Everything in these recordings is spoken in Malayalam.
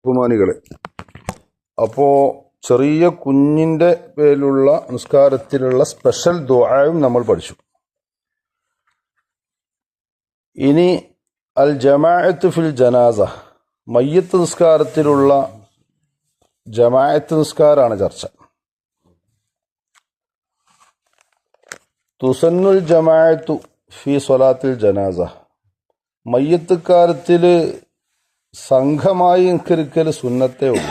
ബഹുമാനികളെ, അപ്പോൾ ചെറിയ കുഞ്ഞിൻ്റെ പേരിലുള്ള നിസ്കാരത്തിലുള്ള സ്പെഷ്യൽ ദുആയും നമ്മൾ പഠിച്ചു. ഇനി അൽ ജമാഅത്ത് ഫിൽ ജനാസ, മയ്യത്ത് നിസ്കാരത്തിലുള്ള ജമാഅത്ത് നിസ്കാരമാണ് ചർച്ച. തുസന്നുൽ ജമാഅത്തു ഫി സ്വലാത്തിൽ ജനാസ, മയ്യത്തുകാരത്തിൽ സംഘമായി നിസ്കരിക്കൽ സുന്നത്തേ ഉള്ളൂ,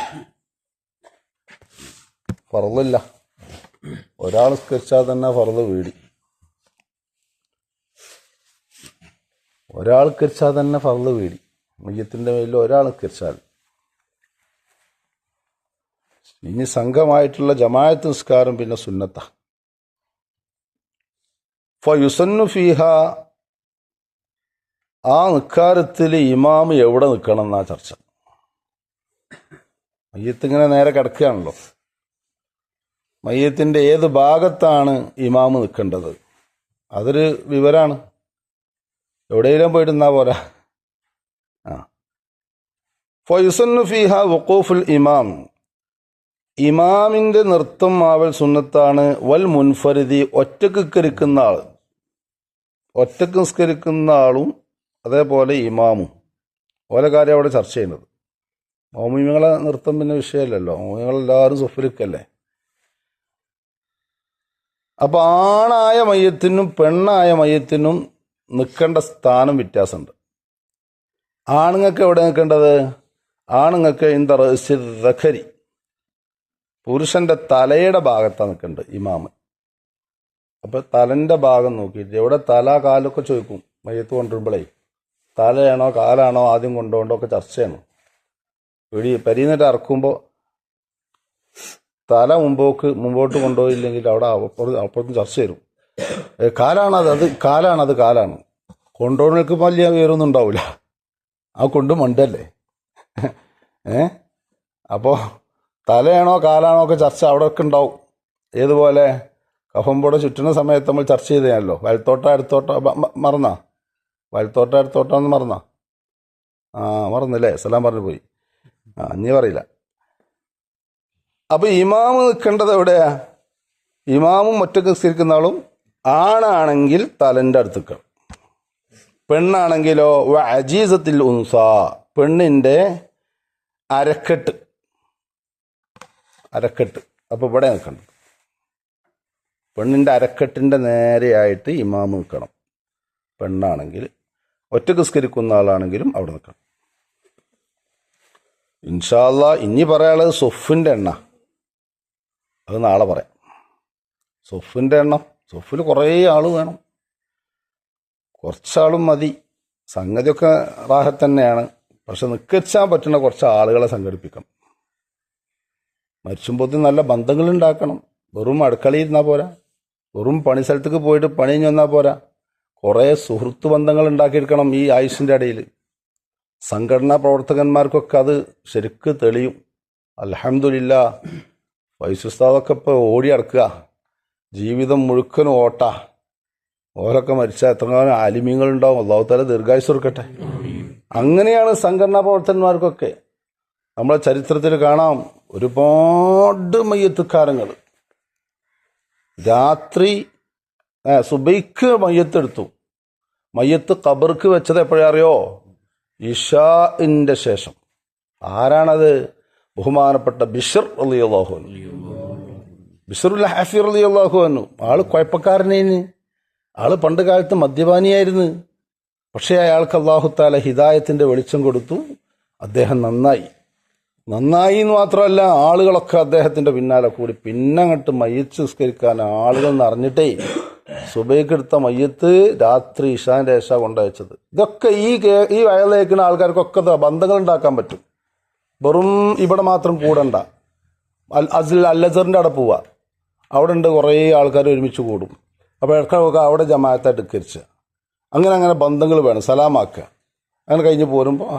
ഫർളില്ല. ഒരാൾ നിസ്കരിച്ചാൽ തന്നെ ഫർള് വീടി, ഒരാൾ നിസ്കരിച്ചാൽ തന്നെ ഫർള് വീടി. മയ്യത്തിൻ്റെ മേലിൽ ഒരാൾ നിസ്കരിച്ചാൽ. ഇനി സംഘമായിട്ടുള്ള ജമാഅത്ത് നിസ്കാരം പിന്നെ സുന്നത്ത. ഫയുസന്നു ഫീഹ, ആ നിസ്കാരത്തിൽ ഇമാമ് എവിടെ നിൽക്കണം എന്നാ ചർച്ച. മയ്യത്തിങ്ങനെ നേരെ കിടക്കുകയാണല്ലോ, മയ്യത്തിൻ്റെ ഏത് ഭാഗത്താണ് ഇമാമ് നിൽക്കേണ്ടത് അതൊരു വിവരമാണ്. എവിടെയെങ്കിലും പോയിട്ട് നിന്നാ പോരാ. ഫയുസന്നു ഫീഹ വഖൂഫുൽ ഇമാം, ഇമാമിൻ്റെ നൃത്തം ആവൽ സുന്നത്താണ്. വൽ മുൻഫരിദി, ഒറ്റക്ക് നിസ്കരിക്കുന്ന ആൾ, ഒറ്റക്ക് നിസ്കരിക്കുന്ന ആളും അതേപോലെ ഇമാമും, ഓരോ കാര്യം അവിടെ ചർച്ച ചെയ്യുന്നത്. മോമിങ്ങളെ നൃത്തം പിന്നെ വിഷയമല്ലല്ലോ, മോമിങ്ങളെല്ലാവരും സുഫലിക്കല്ലേ. അപ്പോൾ ആണായ മയ്യത്തിനും പെണ്ണായ മയ്യത്തിനും നിൽക്കേണ്ട സ്ഥാനം വ്യത്യാസമുണ്ട്. ആണുങ്ങൾക്ക് എവിടെ നിൽക്കേണ്ടത്? ആണുങ്ങൾക്ക് ഇന്ത റഅ്സി ദഖരി, പുരുഷന്റെ തലയുടെ ഭാഗത്താണ് നിൽക്കേണ്ടത് ഇമാമ്. അപ്പോൾ തലൻ്റെ ഭാഗം നോക്കിയിട്ട്, എവിടെ തല കാലൊക്കെ ചോദിക്കും മയ്യത്ത് കൊണ്ടുവരുമ്പോഴേ, തലയാണോ കാലാണോ ആദ്യം കൊണ്ടുപോകേണ്ടതൊക്കെ ചർച്ചയാണ്. പരിന്നിട്ട് ഇറക്കുമ്പോൾ തല മുമ്പോട്ട് കൊണ്ടുപോയില്ലെങ്കിൽ അവിടെ അപ്പുറത്തും ചർച്ച വരും. കാലാണ് കൊണ്ടുപോകണക്ക് വലിയ പേരൊന്നും ഉണ്ടാവില്ല, ആ കൊണ്ട് മണ്ടല്ലേ. അപ്പോൾ തലയാണോ കാലാണോ ഒക്കെ ചർച്ച അവിടെ ഒക്കെ ഉണ്ടാവും. ഏതുപോലെ കഫംപോടെ ചുറ്റുന്ന സമയത്ത് നമ്മൾ ചർച്ച ചെയ്തതാണല്ലോ, വലത്തോട്ടാന്ന് മറന്നാ? മറന്നല്ലേ, സലാം പറഞ്ഞു പോയി. ഇനി പറയില്ല. അപ്പൊ ഇമാമ് നിൽക്കേണ്ടത് എവിടെയാ? ഇമാമും ഒറ്റക്ക് നിസ്കരിക്കുന്ന ആളും ആണാണെങ്കിൽ തലൻ്റെ അടുത്ത് നിൽക്കണം. പെണ്ണാണെങ്കിലോ അജീസത്തിൽ ഉൻസ, പെണ്ണിൻ്റെ അരക്കെട്ട്. അപ്പൊ ഇവിടെ നിൽക്കണം, പെണ്ണിൻ്റെ അരക്കെട്ടിൻ്റെ നേരെയായിട്ട് ഇമാമ് നിൽക്കണം. പെണ്ണാണെങ്കിൽ, ഒറ്റക്ക് നിസ്കരിക്കുന്ന ആളാണെങ്കിലും അവിടെ നിൽക്കണം. ഇൻഷാ അല്ലാഹ് ഇനി പറയാനുള്ളത് സൊഫിൻ്റെ എണ്ണ, അത് നാളെ പറയാം. സൊഫിൻ്റെ എണ്ണം, സൊഫിൽ കുറേ ആൾ വേണം, കുറച്ചാളും മതി. സംഗതിയൊക്കെ റാഹത്ത് തന്നെയാണ്, പക്ഷെ നിൽക്കാൻ പറ്റുന്ന കുറച്ച് ആളുകളെ സംഘടിപ്പിക്കണം. മരിച്ചുമ്പോഴത്തേന് നല്ല ബന്ധങ്ങൾ ഉണ്ടാക്കണം. വെറും അടുക്കളയിൽ ഇരുന്നാൽ പോരാ, വെറും പണി സ്ഥലത്തേക്ക് പോയിട്ട് പണി കഴിഞ്ഞ് വന്നാൽ പോരാ. കുറേ സുഹൃത്ത് ബന്ധങ്ങൾ ഉണ്ടാക്കിയെടുക്കണം ഈ ആയുഷിൻ്റെ ഇടയിൽ. സംഘടനാ പ്രവർത്തകന്മാർക്കൊക്കെ അത് ശരിക്ക് തെളിയും. അൽഹംദുലില്ലാ, ഫൈസ് ഉസ്താദൊക്കെ ഇപ്പോൾ ഓടി അടക്കുക, ജീവിതം മുഴുക്കനും ഓട്ടാ. ഓരൊക്കെ മരിച്ചാൽ എത്രകാലം ആലിമീങ്ങളുണ്ടാവും. അല്ലാഹു തആല ദീർഘായുസ്സ് കൊടുക്കട്ടെ. അങ്ങനെയാണ് സംഘടനാ പ്രവർത്തകന്മാർക്കൊക്കെ. നമ്മളെ ചരിത്രത്തിൽ കാണാം, ഒരുപാട് മയ്യത്തുകാരങ്ങൾ രാത്രി സുബൈക്ക് മയ്യത്തെടുത്തു. മയ്യത്ത് ഖബർക്ക് വെച്ചത് എപ്പോഴറിയോ? ഇശാഇന്റെ ശേഷം. ആരാണത്? ബഹുമാനപ്പെട്ട ബിശ്ർ റളിയല്ലാഹു അൻഹു, ബിശ്റുൽ ഹാഫി റളിയല്ലാഹു അൻഹു. ആള് കുഴപ്പക്കാരനേന്, ആള് പണ്ട് കാലത്ത് മദ്യപാനിയായിരുന്നു. പക്ഷേ അയാൾക്ക് അല്ലാഹു തആല ഹിദായത്തിന്റെ വെളിച്ചം കൊടുത്തു. അദ്ദേഹം നന്നായി എന്ന് മാത്രമല്ല, ആളുകളൊക്കെ അദ്ദേഹത്തിന്റെ പിന്നാലെ കൂടി. പിന്നെ അങ്ങോട്ട് മയ്യത്ത് നിസ്കരിക്കാൻ ആളുകൾ നിറഞ്ഞിട്ടേ സുബൈക്ക് എടുത്ത മയ്യത്ത് രാത്രി ഇശാന്റെ ശേഷം കൊണ്ടുവച്ചത്. ഇതൊക്കെ ഈ വയലേക്കുന്ന ആൾക്കാർക്കൊക്കെ ബന്ധങ്ങൾ ഉണ്ടാക്കാൻ പറ്റും. വെറും ഇവിടെ മാത്രം കൂടണ്ട. അല്ലസറിന്റെ അവിടെ പോവുക, അവിടെ ഉണ്ട് കുറേ ആൾക്കാർ ഒരുമിച്ച് കൂടും. അപ്പോൾ ഇടയ്ക്കൊക്കെ അവിടെ ജമാഅത്തായിട്ട് നിസ്കരിച്ച, അങ്ങനെ ബന്ധങ്ങൾ വേണം. സലാമാക്കുക. അങ്ങനെ കഴിഞ്ഞ് പോരുമ്പോൾ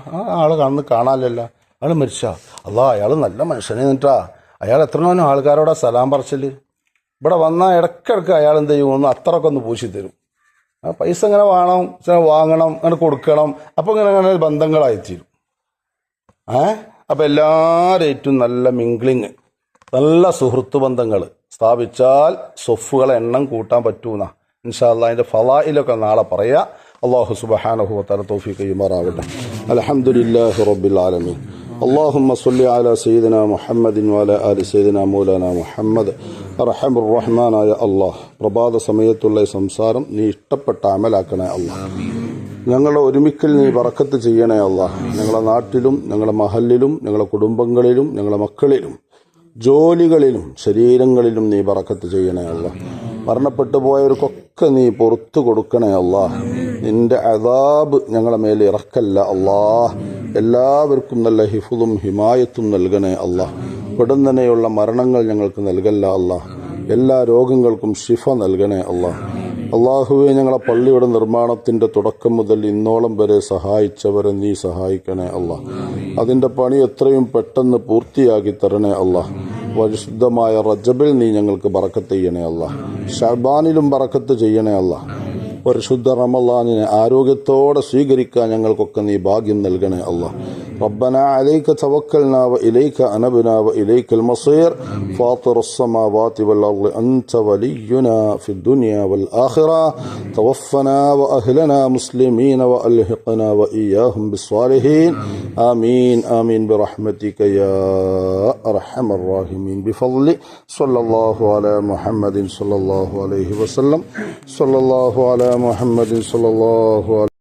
ആളെ കാണാനല്ല, അയാൾ മരിച്ച, അല്ലാ അയാൾ നല്ല മനുഷ്യനെ നിന്നിട്ടാ, അയാൾ എത്രയോ ആൾക്കാരോടെ സലാം പറച്ചിൽ. ഇവിടെ വന്നാൽ ഇടയ്ക്കിടയ്ക്ക് അയാൾ എന്ത് ചെയ്യും, അത്രയൊക്കെ ഒന്ന് പൂശി തരും. പൈസ ഇങ്ങനെ വാങ്ങണം, അങ്ങനെ കൊടുക്കണം. അപ്പോൾ ഇങ്ങനെ ബന്ധങ്ങളായിത്തീരും. അപ്പം എല്ലാവരേറ്റും നല്ല മിംഗ്ലിങ്, നല്ല സുഹൃത്ത് ബന്ധങ്ങൾ സ്ഥാപിച്ചാൽ സ്വഫുകളെ എണ്ണം കൂട്ടാൻ പറ്റൂന്ന ഇൻഷാ അല്ലാഹ് അതിൻ്റെ ഫളായിലൊക്കെ നാളെ പറയാം. അല്ലാഹു സുബ്ഹാനഹു വ തആല തൗഫീഖ് ചെയ്യുമാറാവട്ടെ. അൽഹംദുലില്ലാഹി റബ്ബിൽ ആലമീൻ. اللهم صل على سيدنا محمد وعلى آل سيدنا مولانا മുഹമ്മദ്. അർഹമുർ റഹ്മാനായ അല്ലാഹ്, പ്രഭാത സമയത്തുള്ള ഈ സംസാരം നീ ഇഷ്ടപ്പെട്ട അമലാക്കണേ അല്ലാഹ്. ഞങ്ങളുടെ ഒരുമിക്കൽ നീ ബറക്കത്ത് ചെയ്യണേ അല്ലാഹ്. ഞങ്ങളുടെ നാട്ടിലും ഞങ്ങളുടെ മഹലിലും ഞങ്ങളുടെ കുടുംബങ്ങളിലും ഞങ്ങളുടെ മക്കളിലും ജോലികളിലും ശരീരങ്ങളിലും നീ ബറക്കത്ത് ചെയ്യണേ അല്ലാഹ്. മരണപ്പെട്ടു പോയവർക്കൊക്കെ നീ പുറത്തു കൊടുക്കണേ അല്ലാഹ്. നിന്റെ അദാബ് ഞങ്ങളുടെ മേലെ ഇറക്കല്ല അല്ലാഹ്. എല്ലാവർക്കും നല്ല ഹിഫുദും ഹിമായത്തും നൽകണേ അല്ലാഹ്. പെടുന്നനെയുള്ള മരണങ്ങൾ ഞങ്ങൾക്ക് നൽകല്ല അല്ലാഹ്. എല്ലാ രോഗങ്ങൾക്കും ശിഫ നൽകണേ അല്ലാഹ്. അള്ളാഹുവെ, ഞങ്ങളെ പള്ളിയുടെ നിർമ്മാണത്തിൻ്റെ തുടക്കം മുതൽ ഇന്നോളം വരെ സഹായിച്ചവരെ നീ സഹായിക്കണേ അല്ലാഹ്. അതിൻ്റെ പണി എത്രയും പെട്ടെന്ന് പൂർത്തിയാക്കി തരണേ അല്ലാഹ്. പരിശുദ്ധമായ റജബിൽ നീ ഞങ്ങൾക്ക് ബറക്കത്ത് ചെയ്യണേ അല്ലാഹ്. ശഅബാനിലും ബറക്കത്ത് ചെയ്യണേ അല്ലാഹ്. പരിശുദ്ധ റമളാനിനെ ആരോഗ്യത്തോടെ സ്വീകരിക്കാൻ ഞങ്ങൾക്കൊക്കെ നീ ഭാഗ്യം നൽകണേ അല്ലാഹ്. ربنا عليك توكلنا وإليك أنبنا وإليك المصير فاطر السماوات والأرض أنت ولينا في الدنيا والآخرة توفنا وأهلنا مسلمين وألحقنا وإياهم بالصالحين آمين آمين برحمتك يا أرحم الراحمين بفضل صلى الله على محمد صلى الله عليه وسلم صلى الله على محمد صلى الله عليه